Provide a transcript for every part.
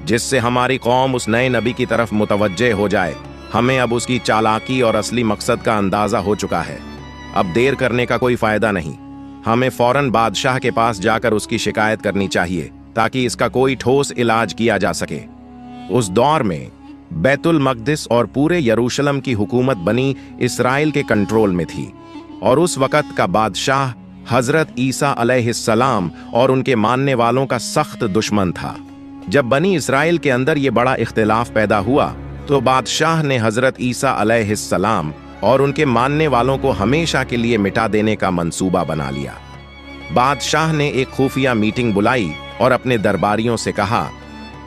जिससे हमारी कौम उस नए नबी की तरफ मुतवज्जे हो जाए। हमें अब उसकी चालाकी और असली मकसद का अंदाजा हो चुका है। अब देर करने का कोई फायदा नहीं। हमें फौरन बादशाह के पास जाकर उसकी शिकायत करनी चाहिए ताकि इसका कोई ठोस इलाज किया जा सके। उस दौर में बैतुल मक़दिस और पूरे यरूशलेम की हुकूमत बनी इसराइल के कंट्रोल में थी और उस वक़्त का बादशाह हज़रत ईसा अलैहिस्सलाम और उनके मानने वालों का सख्त दुश्मन था। जब बनी इसराइल के अंदर ये बड़ा इख्तिलाफ पैदा हुआ तो बादशाह ने हज़रत ईसा अलैहिस्सलाम और उनके मानने वालों को हमेशा के लिए मिटा देने का मंसूबा बना लिया। बादशाह ने एक खुफिया मीटिंग बुलाई और अपने दरबारियों से कहा,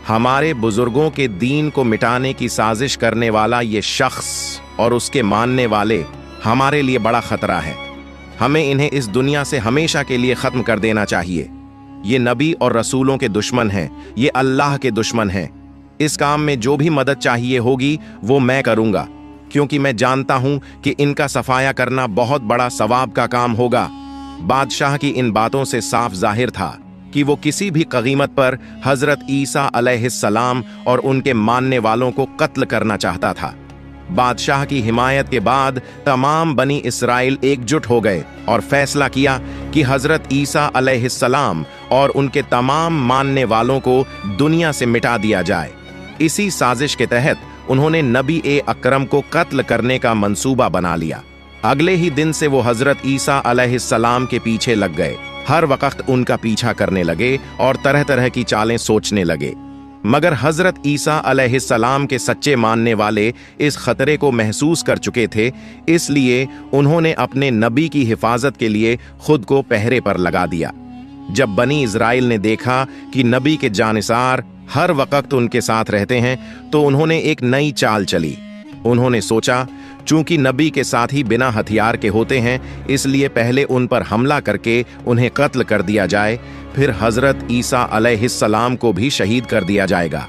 हमारे बुजुर्गों के दीन को मिटाने की साजिश करने वाला ये शख्स और उसके मानने वाले हमारे लिए बड़ा खतरा है। हमें इन्हें इस दुनिया से हमेशा के लिए खत्म कर देना चाहिए। ये नबी और रसूलों के दुश्मन हैं, ये अल्लाह के दुश्मन हैं। इस काम में जो भी मदद चाहिए होगी वो मैं करूंगा, क्योंकि मैं जानता हूं कि इनका सफाया करना बहुत बड़ा सवाब का काम होगा। बादशाह की इन बातों से साफ जाहिर था कि वो किसी भी कीमत पर हजरत ईसा अलैहिस्सलाम और उनके मानने वालों को कत्ल करना चाहता था। बादशाह की हिमायत के बाद तमाम बनी इसराइल एकजुट हो गए और फैसला किया कि हजरत ईसा अलैहिस्सलाम और उनके तमाम मानने वालों को दुनिया से मिटा दिया जाए। इसी साजिश के तहत उन्होंने नबी ए अकरम को कत्ल करने का मंसूबा बना लिया। अगले ही दिन से वो हजरत ईसा अलैहिस्सलाम के पीछे लग गए। हर वक्त उनका पीछा करने लगे और तरह तरह की चालें सोचने लगे। मगर हजरत ईसा अलैहिस्सलाम के सच्चे मानने वाले इस खतरे को महसूस कर चुके थे, इसलिए उन्होंने अपने नबी की हिफाजत के लिए खुद को पहरे पर लगा दिया। जब बनी इज़राइल ने देखा कि नबी के जानिसार हर वक्त उनके साथ रहते हैं तो उन्होंने एक नई चाल चली। उन्होंने सोचा, चूंकि नबी के साथी बिना हथियार के होते हैं, इसलिए पहले उन पर हमला करके उन्हें कत्ल कर दिया जाए, फिर हजरत ईसा अलैहिस्सलाम को भी शहीद कर दिया जाएगा।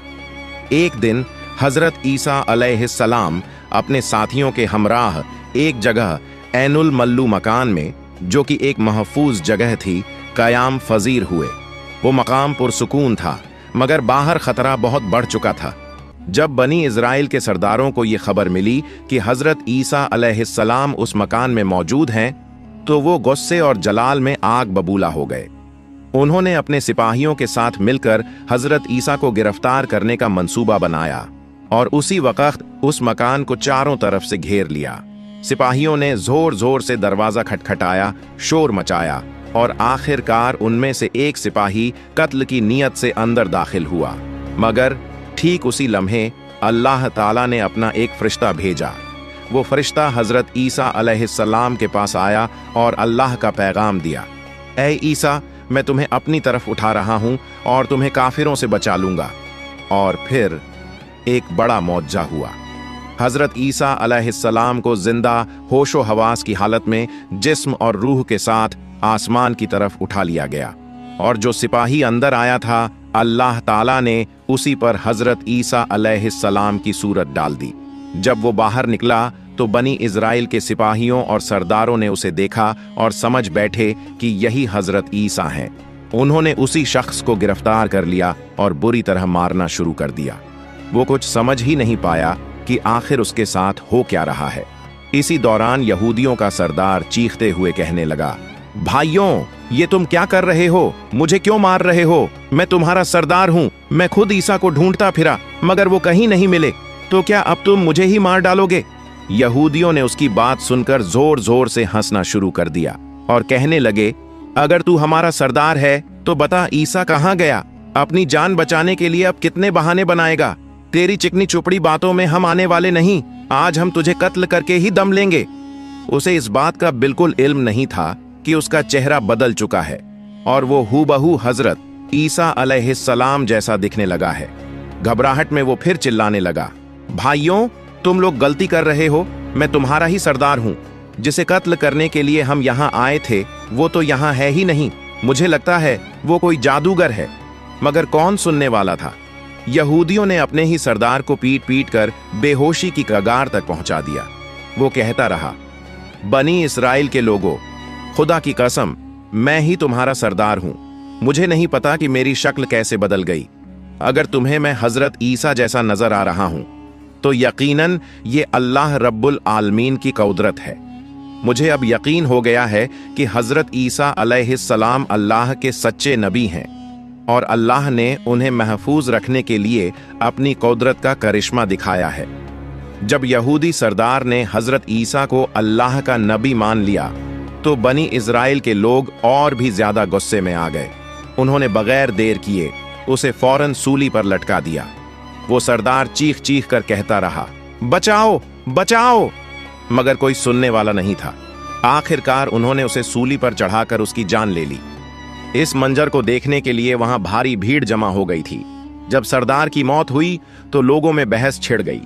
एक दिन हजरत ईसा अलैहिस्सलाम अपने साथियों के हमराह एक जगह ऐनुल मल्लू मकान में, जो कि एक महफूज जगह थी, कयाम फजीर हुए। वो मकाम पुरसुकून था, मगर बाहर खतरा बहुत बढ़ चुका था। जब बनी इज़राइल के सरदारों को ये खबर मिली कि हजरत ईसा अलैहिस्सलाम उस मकान में मौजूद हैं, तो वो गुस्से और जलाल में आग बबूला हो गए। उन्होंने अपने सिपाहियों के साथ मिलकर हजरत ईसा को गिरफ्तार करने का मंसूबा बनाया और उसी वक्त उस मकान को चारों तरफ से घेर लिया। सिपाहियों ने जोर जोर से दरवाजा खटखटाया, शोर मचाया और आखिरकार उनमें से एक सिपाही कत्ल की नीयत से अंदर दाखिल हुआ। मगर ठीक उसी लम्हे अल्लाह ताला ने अपना एक फरिश्ता भेजा। वो फरिश्ता हजरत ईसा अलैहिस्सलाम के पास आया और अल्लाह का पैगाम दिया, ऐ ईसा, मैं तुम्हें अपनी तरफ उठा रहा हूं और तुम्हें काफिरों से बचा लूंगा। और फिर एक बड़ा मौजज़ा हुआ। हजरत ईसा अलैहिस्सलाम को जिंदा होशो हवास की हालत में जिस्म और रूह के साथ आसमान की तरफ उठा लिया गया, और जो सिपाही अंदर आया था, अल्लाह ताला ने उसी पर हजरत ईसा अलैहिस्सलाम की सूरत डाल दी। जब वो बाहर निकला तो बनी इज़राइल के सिपाहियों और सरदारों ने उसे देखा और समझ बैठे कि यही हजरत ईसा हैं। उन्होंने उसी शख्स को गिरफ्तार कर लिया और बुरी तरह मारना शुरू कर दिया। वो कुछ समझ ही नहीं पाया कि आखिर उसके साथ हो क्या रहा है। इसी दौरान यहूदियों का सरदार चीखते हुए कहने लगा, भाइयों, ये तुम क्या कर रहे हो? मुझे क्यों मार रहे हो? मैं तुम्हारा सरदार हूं। मैं खुद ईसा को ढूंढता फिरा, मगर वो कहीं नहीं मिले। तो क्या अब तुम मुझे ही मार डालोगे? यहूदियों ने उसकी बात सुनकर जोर जोर से हंसना शुरू कर दिया और कहने लगे, अगर तू हमारा सरदार है तो बता, ईसा कहाँ गया? अपनी जान बचाने के लिए अब कितने बहाने बनाएगा? तेरी चिकनी चुपड़ी बातों में हम आने वाले नहीं। आज हम तुझे कत्ल करके ही दम लेंगे। उसे इस बात का बिल्कुल इल्म नहीं था कि उसका चेहरा बदल चुका है और वो हूबहू हजरत ईसा अलैहिस्सलाम जैसा दिखने लगा है। घबराहट में वो फिर चिल्लाने लगा, भाइयों, तुम लोग गलती कर रहे हो। मैं तुम्हारा ही सरदार हूं। जिसे कत्ल करने के लिए हम यहाँ आए थे वो तो यहाँ है ही नहीं। मुझे लगता है वो कोई जादूगर है। मगर कौन सुनने वाला था? यहूदियों ने अपने ही सरदार को पीट पीट कर बेहोशी की कगार तक पहुंचा दिया। वो कहता रहा, बनी इस्राएल के लोगों, खुदा की कसम, मैं ही तुम्हारा सरदार हूं। मुझे नहीं पता कि मेरी शक्ल कैसे बदल गई। अगर तुम्हें मैं हजरत ईसा जैसा नजर आ रहा हूं तो यकीनन ये अल्लाह रब्बुल आलमीन की कुदरत है। मुझे अब यकीन हो गया है कि हजरत ईसा अलैहिस्सलाम अल्लाह के सच्चे नबी हैं और अल्लाह ने उन्हें महफूज रखने के लिए अपनी कुदरत का करिश्मा दिखाया है। जब यहूदी सरदार ने हजरत ईसा को अल्लाह का नबी मान लिया तो बनी इज़राइल के लोग और भी ज्यादा गुस्से में आ गए। उन्होंने बगैर देर किए उसे फौरन सूली पर लटका दिया। वो सरदार चीख चीख कर कहता रहा, बचाओ बचाओ, मगर कोई सुनने वाला नहीं था। आखिरकार उन्होंने उसे सूली पर चढ़ाकर उसकी जान ले ली। इस मंजर को देखने के लिए वहां भारी भीड़ जमा हो गई थी। जब सरदार की मौत हुई तो लोगों में बहस छिड़ गई।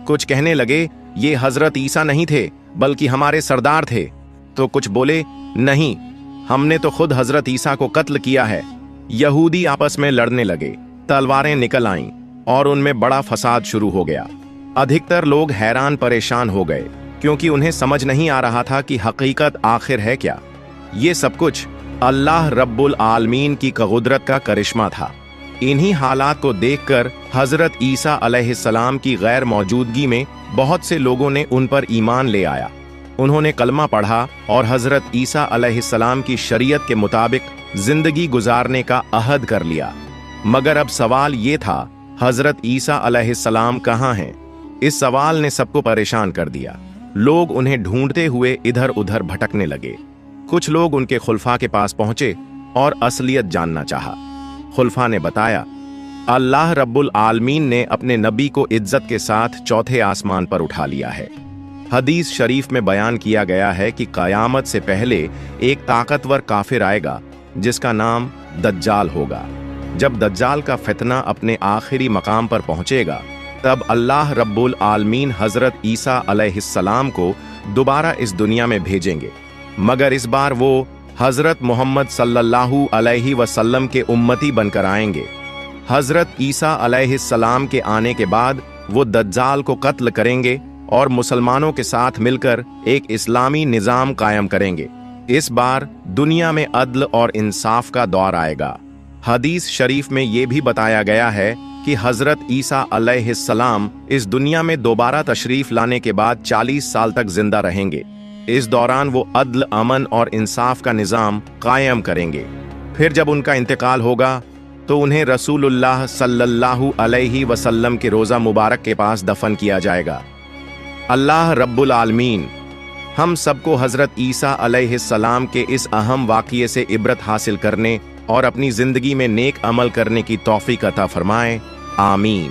कुछ कहने लगे, ये हजरत ईसा नहीं थे बल्कि हमारे सरदार थे, तो कुछ बोले, नहीं, हमने तो खुद हजरत ईसा को कत्ल किया है। यहूदी आपस में लड़ने लगे, तलवारें निकल आईं और उनमें बड़ा फसाद शुरू हो गया। अधिकतर लोग हैरान परेशान हो गए क्योंकि उन्हें समझ नहीं आ रहा था कि हकीकत आखिर है क्या। ये सब कुछ अल्लाह रब्बुल आलमीन की कुदरत का करिश्मा था। इन्हीं हालात को देखकर हजरत ईसा अलैहिस्सलाम की गैर मौजूदगी में बहुत से लोगों ने उन पर ईमान ले आया। उन्होंने कलमा पढ़ा और हजरत ईसा अलैहिस्सलाम की शरीयत के मुताबिक जिंदगी गुजारने का अहद कर लिया। मगर अब सवाल ये था, हजरत ईसा अलैहिस्सलाम कहाँ हैं? इस सवाल ने सबको परेशान कर दिया। लोग उन्हें ढूंढते हुए इधर उधर भटकने लगे। कुछ लोग उनके खुलफा के पास पहुंचे और असलियत जानना चाहा। खुलफा ने बताया, अल्लाह रब्बुल आलमीन ने अपने नबी को इज्जत के साथ चौथे आसमान पर उठा लिया है। हदीस शरीफ में बयान किया गया है कि क़यामत से पहले एक ताकतवर काफिर आएगा जिसका नाम दज्जाल होगा। जब दज्जाल का फितना अपने आखिरी मकाम पर पहुंचेगा तब अल्लाह रब्बुल आलमीन हजरत ईसा अलैहिस्सलाम को दोबारा इस दुनिया में भेजेंगे, मगर इस बार वो हजरत मोहम्मद सल्लल्लाहु अलैहि वसल्लम के उम्मती बनकर आएंगे। हजरत ईसा अलैहिस्सलाम के आने के बाद वो दज्जाल को कत्ल करेंगे और मुसलमानों के साथ मिलकर एक इस्लामी निजाम कायम करेंगे। इस बार दुनिया में अदल और इंसाफ का दौर आएगा। हदीस शरीफ में ये भी बताया गया है कि हजरत ईसा अलैहिस्सलाम इस दुनिया में दोबारा तशरीफ लाने के बाद 40 साल तक जिंदा रहेंगे। इस दौरान वो अदल, अमन और इंसाफ का निजाम कायम करेंगे। फिर जब उनका इंतकाल होगा तो उन्हें रसूलुल्लाह सल्लल्लाहु अलैहि वसल्लम के रोज़ा मुबारक के पास दफन किया जाएगा। अल्लाह रब्बुल आलमीन हम सबको हजरत ईसा अलैहिस्सलाम के इस अहम वाक़ये से इबरत हासिल करने और अपनी जिंदगी में नेक अमल करने की तौफीक अता फरमाए। आमीन।